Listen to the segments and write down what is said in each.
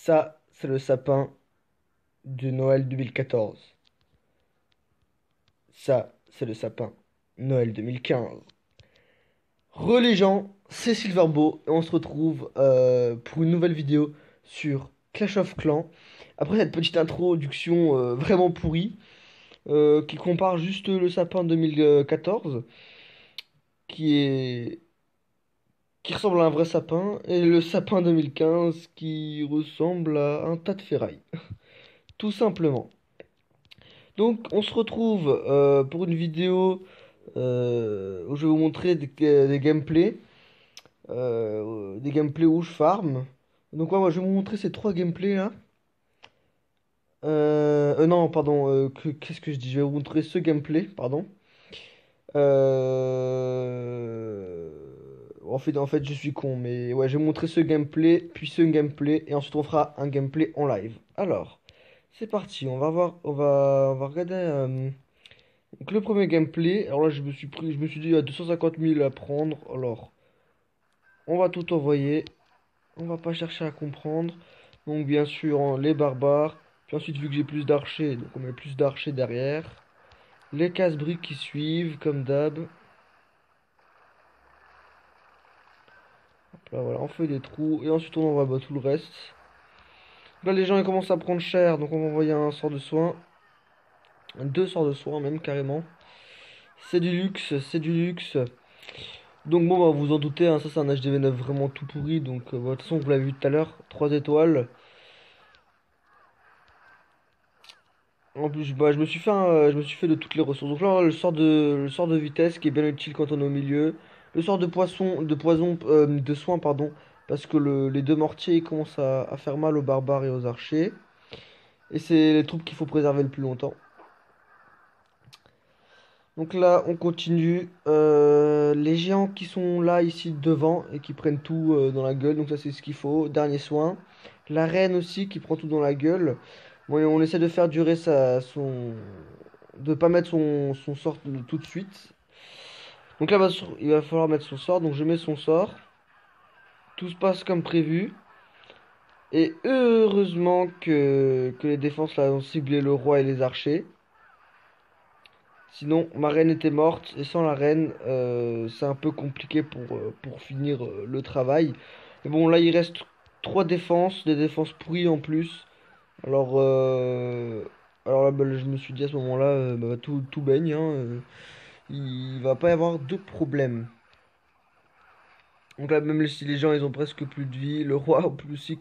Ça, c'est le sapin de Noël 2014. Ça, c'est le sapin Noël 2015. Les gens, c'est Silverbo et on se retrouve pour une nouvelle vidéo sur Clash of Clans. Après cette petite introduction vraiment pourrie qui compare juste le sapin 2014 qui est qui ressemble à un vrai sapin et le sapin 2015 qui ressemble à un tas de ferraille. Tout simplement. Donc on se retrouve pour une vidéo où je vais vous montrer des gameplays. Des gameplays où je farm. Donc ouais, moi je vais vous montrer ces trois gameplays là. Non, pardon, qu'est-ce que je dis? Je vais vous montrer ce gameplay, pardon. En fait, je suis con, mais ouais, je vais vous montrer ce gameplay, puis ce gameplay, et ensuite on fera un gameplay en live. Alors, c'est parti, on va regarder donc le premier gameplay. Alors là, je me suis dit, il y a 250 000 à prendre. Alors, on va tout envoyer. On va pas chercher à comprendre. Donc bien sûr les barbares. Puis ensuite vu que j'ai plus d'archers, donc on met plus d'archers derrière. Les casse-briques qui suivent comme d'hab. Hop là voilà, on fait des trous et ensuite on envoie tout le reste. Là les gens ils commencent à prendre cher, donc on va envoyer un sort de soin. Deux sorts de soin même carrément. C'est du luxe, c'est du luxe. Donc bon bah vous en doutez, hein, ça c'est un HDV9 vraiment tout pourri. Donc bah, de toute façon vous l'avez vu tout à l'heure, 3 étoiles. En plus, bah, je me suis fait de toutes les ressources. Donc là, on a le sort de vitesse qui est bien utile quand on est au milieu. Le sort de poisson, de poison, de soin, pardon, parce que les deux mortiers ils commencent à faire mal aux barbares et aux archers. Et c'est les troupes qu'il faut préserver le plus longtemps. Donc là, on continue. Les géants qui sont là, ici, devant, et qui prennent tout dans la gueule. Donc ça, c'est ce qu'il faut. Dernier soin. La reine aussi, qui prend tout dans la gueule. Bon, et on essaie de faire durer de pas mettre son sort tout de suite. Donc là, il va falloir mettre son sort. Donc je mets son sort. Tout se passe comme prévu. Et heureusement que les défenses là ont ciblé le roi et les archers. Sinon, ma reine était morte. Et sans la reine, c'est un peu compliqué pour finir le travail. Mais bon, là, il reste trois défenses. Des défenses pourries en plus. Alors, alors là, bah, je me suis dit à ce moment-là, bah, tout baigne, hein, il va pas y avoir de problème. Donc là, même si les gens, ils ont presque plus de vie, le roi, en plus aussi,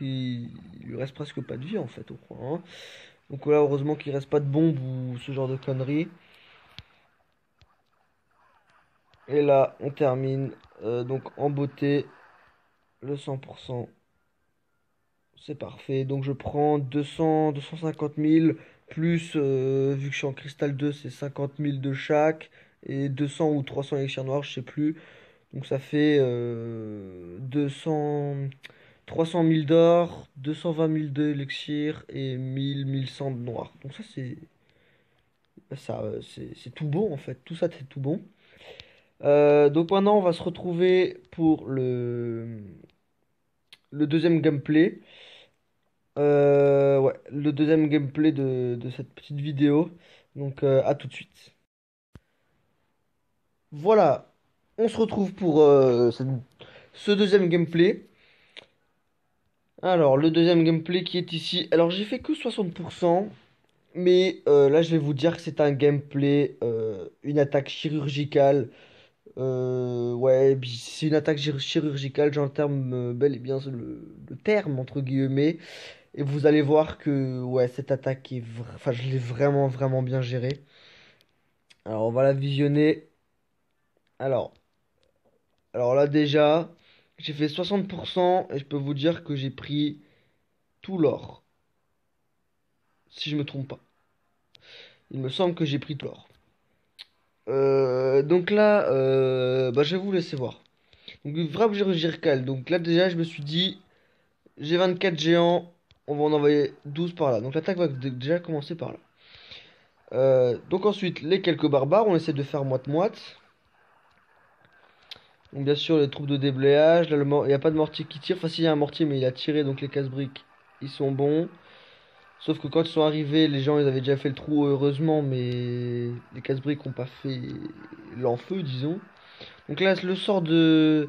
il lui reste presque pas de vie, en fait, au roi, hein. Donc là, heureusement qu'il reste pas de bombes ou ce genre de conneries. Et là, on termine, donc en beauté, le 100%. C'est parfait. Donc je prends 250 000 plus, vu que je suis en cristal 2 c'est 50 000 de chaque. Et 200 ou 300 élixirs noirs, je sais plus. Donc ça fait 300 000 d'or, 220 000 d'élixir et 1100 de noir. Donc ça c'est tout bon en fait. Tout ça c'est tout bon. Donc maintenant on va se retrouver pour le deuxième gameplay. Ouais, le deuxième gameplay de cette petite vidéo. Donc à tout de suite. Voilà, on se retrouve pour ce deuxième gameplay. Alors, le deuxième gameplay qui est ici. Alors, j'ai fait que 60%. Mais là, je vais vous dire que c'est un gameplay, une attaque chirurgicale. Ouais, c'est une attaque chirurgicale, j'en terme bel et bien le terme, entre guillemets. Et vous allez voir que ouais, cette attaque enfin, je l'ai vraiment, vraiment bien gérée. Alors, on va la visionner. Alors, alors là, déjà, j'ai fait 60% et je peux vous dire que j'ai pris tout l'or. Si je me trompe pas. Il me semble que j'ai pris tout l'or. Donc là, bah, je vais vous laisser voir. Donc, frappe chirurgicale. Donc là, déjà, je me suis dit, j'ai 24 géants, on va en envoyer 12 par là. Donc l'attaque va déjà commencer par là. Donc ensuite, les quelques barbares, on essaie de faire moite-moite. Donc bien sûr les troupes de déblayage. Là, il n'y a pas de mortier qui tire. Enfin si, il y a un mortier, mais il a tiré, donc les casse-briques, ils sont bons. Sauf que quand ils sont arrivés, les gens ils avaient déjà fait le trou heureusement, mais les casse-briques ont pas fait l'enfeu, disons. Donc là, le sort de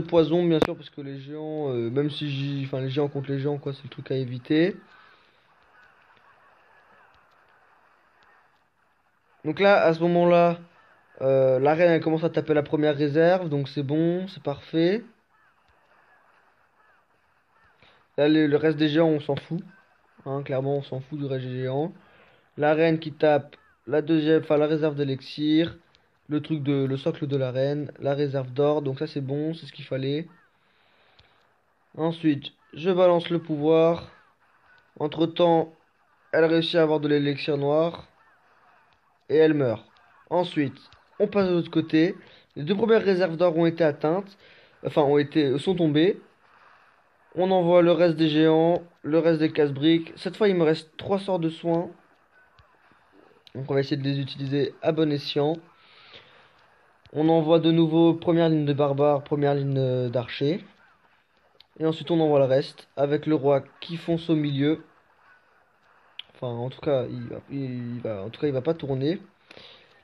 poison, bien sûr, parce que les géants, même si enfin les géants contre les géants, quoi, c'est le truc à éviter. Donc là, à ce moment-là, la reine elle commence à taper la première réserve, donc c'est bon, c'est parfait. Là, le reste des géants, on s'en fout, hein, clairement, on s'en fout du reste des géants. La reine qui tape la deuxième, enfin la réserve d'élixir, le socle de la reine, la réserve d'or, donc ça c'est bon, c'est ce qu'il fallait. Ensuite, je balance le pouvoir. Entre-temps, elle réussit à avoir de l'élixir noir et elle meurt. Ensuite, on passe de l'autre côté. Les deux premières réserves d'or ont été atteintes, enfin sont tombées. On envoie le reste des géants, le reste des casse-briques. Cette fois, il me reste 3 sorts de soins. Donc on va essayer de les utiliser à bon escient. On envoie de nouveau première ligne de barbares, première ligne d'archers. Et ensuite on envoie le reste avec le roi qui fonce au milieu. Enfin en tout cas en tout cas il va pas tourner.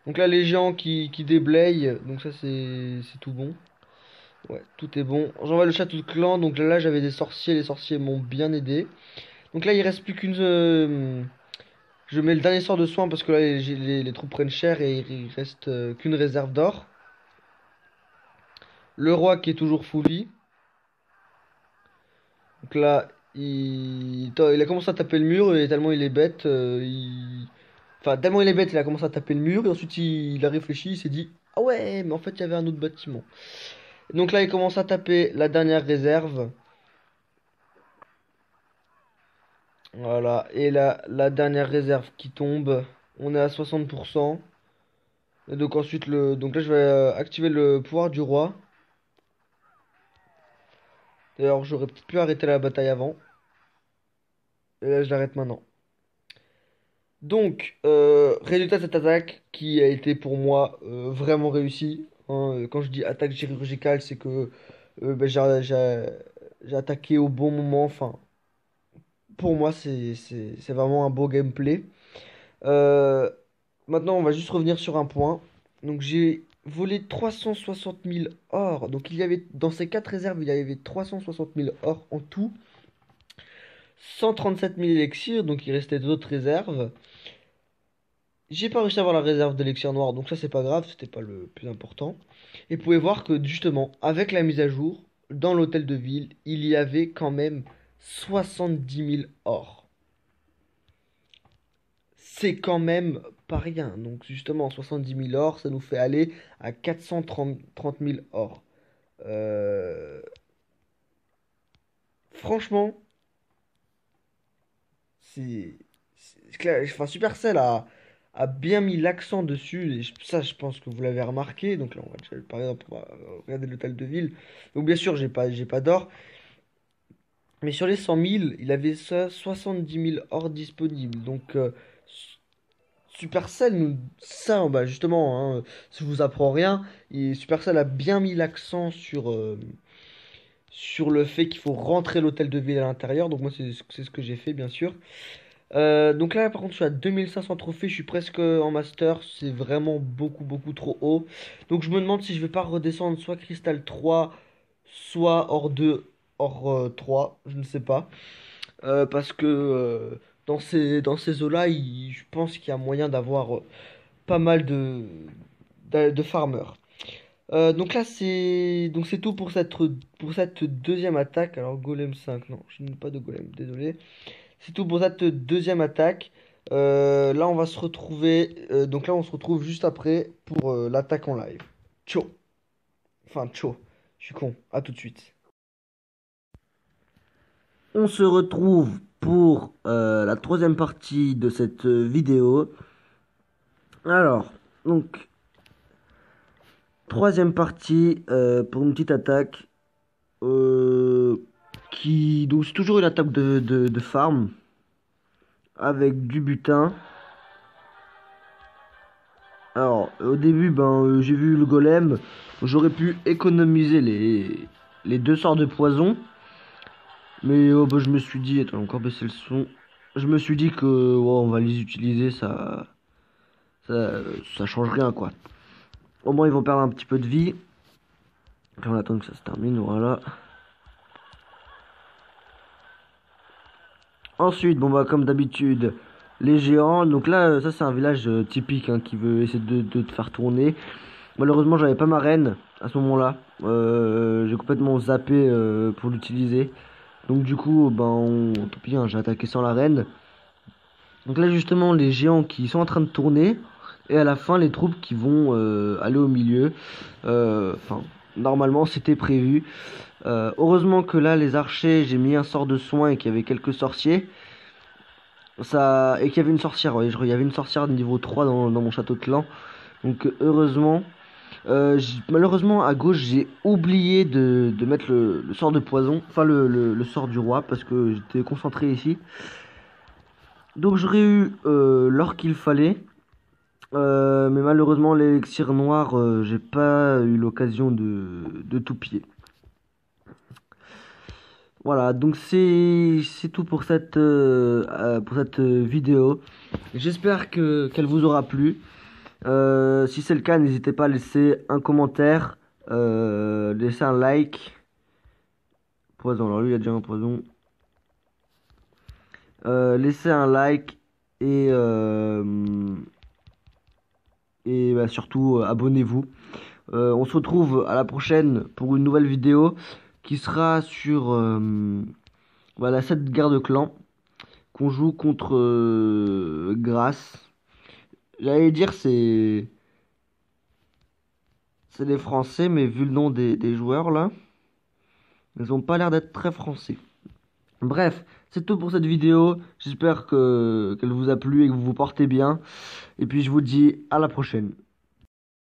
Donc là les géants qui déblayent, donc ça c'est tout bon. Ouais, tout est bon. J'envoie le château de clan, donc là j'avais des sorciers, les sorciers m'ont bien aidé. Donc là il reste plus qu'une... je mets le dernier sort de soin parce que là les troupes prennent cher et il reste qu'une réserve d'or. Le roi qui est toujours fully. Donc là, il a commencé à taper le mur et tellement il est bête, enfin tellement il est bête, il a commencé à taper le mur et ensuite il a réfléchi, il s'est dit ah ouais, mais en fait il y avait un autre bâtiment. Donc là il commence à taper la dernière réserve. Voilà, et là la dernière réserve qui tombe, on est à 60%. Et donc ensuite donc là je vais activer le pouvoir du roi. D'ailleurs j'aurais peut-être pu arrêter la bataille avant. Et là je l'arrête maintenant. Donc, résultat de cette attaque qui a été pour moi vraiment réussie, hein. Quand je dis attaque chirurgicale, c'est que ben, j'ai attaqué au bon moment. Enfin, pour moi, c'est vraiment un beau gameplay. Euh, Maintenant, on va juste revenir sur un point. Donc, j'ai volé 360 000 or. Donc, il y avait dans ces 4 réserves, il y avait 360 000 or en tout. 137 000 élixirs, donc il restait d'autres réserves. J'ai pas réussi à avoir la réserve d'élixir noir, donc ça c'est pas grave, c'était pas le plus important. Et vous pouvez voir que justement, avec la mise à jour, dans l'hôtel de ville, il y avait quand même 70 000 or. C'est quand même pas rien. Donc justement, 70 000 or, ça nous fait aller à 430 000 or. Euh, Franchement, c'est... Enfin, Supercell a bien mis l'accent dessus, et ça je pense que vous l'avez remarqué. Donc là on va déjà, par exemple on va regarder l'hôtel de ville. Donc bien sûr j'ai pas d'or, mais sur les 100 000 il avait ça 70 000 or disponibles. Donc Supercell nous ça bah justement, hein, si je vous apprends rien, Supercell a bien mis l'accent sur le fait qu'il faut rentrer l'hôtel de ville à l'intérieur. Donc moi c'est ce que j'ai fait bien sûr. Donc là, par contre, je suis à 2500 trophées, je suis presque en master, c'est vraiment beaucoup trop haut. Donc je me demande si je vais pas redescendre soit cristal 3, soit or 2, or 3, je ne sais pas. Parce que dans ces eaux-là, je pense qu'il y a moyen d'avoir pas mal de farmers. Donc là, c'est tout pour cette deuxième attaque. Alors, Golem 5, non, je n'ai pas de Golem, désolé. C'est tout pour cette deuxième attaque. Là, on va se retrouver. Donc là, on se retrouve juste après pour l'attaque en live. Ciao. Enfin, ciao. Je suis con. À tout de suite. On se retrouve pour la troisième partie de cette vidéo. Alors, donc, troisième partie pour une petite attaque. Donc, c'est toujours une attaque de farm avec du butin. Alors, au début, ben, j'ai vu le golem. J'aurais pu économiser les deux sorts de poison. Mais bah, je me suis dit, attends, encore baisser le son. Je me suis dit que ouais, on va les utiliser, ça, ça change rien quoi. Au moins ils vont perdre un petit peu de vie. Puis on attend que ça se termine, voilà. Ensuite, bon bah comme d'habitude, les géants. Donc là, ça c'est un village typique hein, qui veut essayer de te faire tourner. Malheureusement, j'avais pas ma reine à ce moment-là. J'ai complètement zappé pour l'utiliser. Donc du coup, ben, tant pis, hein, j'ai attaqué sans la reine. Donc là justement, les géants qui sont en train de tourner. Et à la fin, les troupes qui vont aller au milieu. Enfin, normalement, c'était prévu. Heureusement que là, les archers, j'ai mis un sort de soin et qu'il y avait quelques sorciers. Ça, et qu'il y avait une sorcière, ouais, il y avait une sorcière de niveau 3 dans mon château de clan. Donc heureusement. Malheureusement, à gauche, j'ai oublié de mettre le sort de poison. Enfin, le sort du roi, parce que j'étais concentré ici. Donc j'aurais eu l'or qu'il fallait. Mais malheureusement, l'élixir noir, j'ai pas eu l'occasion de tout piller. Voilà, donc c'est tout pour cette vidéo. J'espère que qu'elle vous aura plu. Si c'est le cas, n'hésitez pas à laisser un commentaire, laisser un like. Poison, alors lui il a déjà un poison. Laissez un like et bah, surtout abonnez-vous. On se retrouve à la prochaine pour une nouvelle vidéo qui sera sur voilà, cette guerre de clans qu'on joue contre Grasse. J'allais dire c'est des Français, mais vu le nom des joueurs là, ils ont pas l'air d'être très français. Bref, c'est tout pour cette vidéo. J'espère qu'elle vous a plu et que vous vous portez bien. Et puis je vous dis à la prochaine.